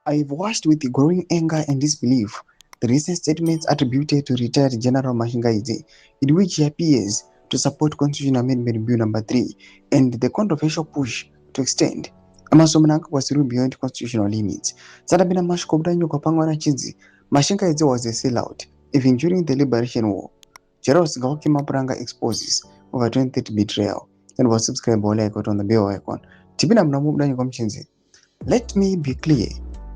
I've watched with growing anger and disbelief the recent statements attributed to retired General Mashingaidze, in which he appears to support Constitutional Amendment Bill Number 3 and the controversial push to extend mnangagwaZim beyond constitutional limits. Sadabina mashkobdanyo kapangwana chinzi, Mashingaidze was a sellout, even during the Liberation War. General Mapuranga exposes over 2030 betrayal and was subscribed on the bell icon. Tibina mnamubdanyo kamchinzi. Let me be clear,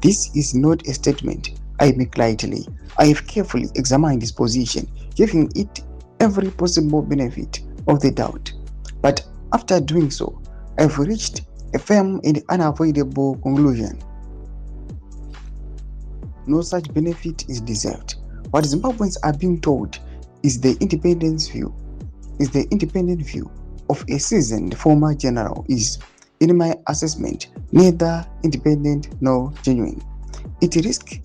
this is not a statement I make lightly. I have carefully examined this position, giving it every possible benefit of the doubt. But after doing so, I've reached a firm and unavoidable conclusion. No such benefit is deserved. What Zimbabweans are being told is the independent view of a seasoned former general is, in my assessment, neither independent nor genuine. It risks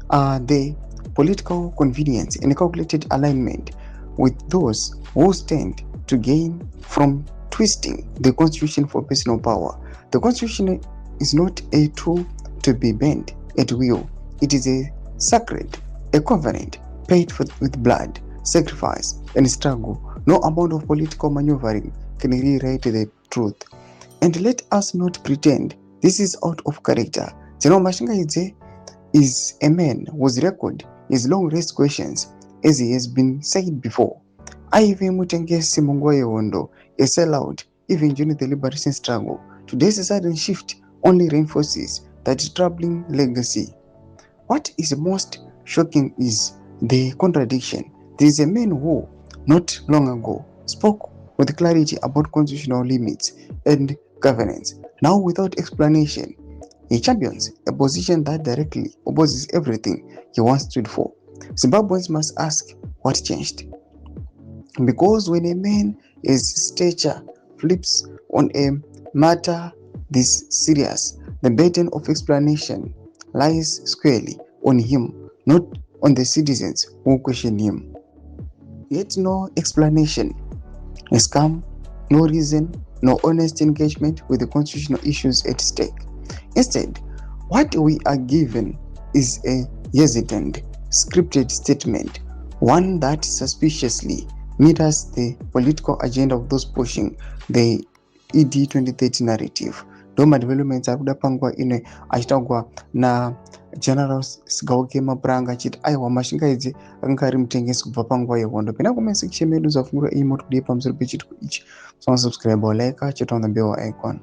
the political convenience and calculated alignment with those who stand to gain from twisting the constitution for personal power. The constitution is not a tool to be bent at will. It is a sacred, a covenant paid for with blood, sacrifice, and struggle. No amount of political maneuvering can rewrite the truth. And let us not pretend this is out of character. General Mashingaidze is a man whose record is long raised questions, as he has been said before. Ive Mutengesi Mungwayewondo, a sellout even during the liberation struggle. Today's sudden shift only reinforces that troubling legacy. What is most shocking is the contradiction. There is a man who, not long ago, spoke with clarity about constitutional limits and governance. Now, without explanation, he champions a position that directly opposes everything he once stood for. Zimbabweans must ask what changed. Because when a man his stature flips on a matter this serious, the burden of explanation lies squarely on him, not on the citizens who question him. Yet no explanation has come, no reason, no honest engagement with the constitutional issues at stake. Instead, what we are given is a hesitant, scripted statement, one that suspiciously mirrors the political agenda of those pushing the ED 2030 narrative. Doma developments akudapangwa ine achitagwa na General Sigauke Mapuranga chiti aiwa Mashingaidze akanga ari mutengesi kubva panguva yehondo. Pena comment section medu zvafungura iyi moti kudii pamusoro pechitiko ichi. So subscribe or like, cheta on the bell icon.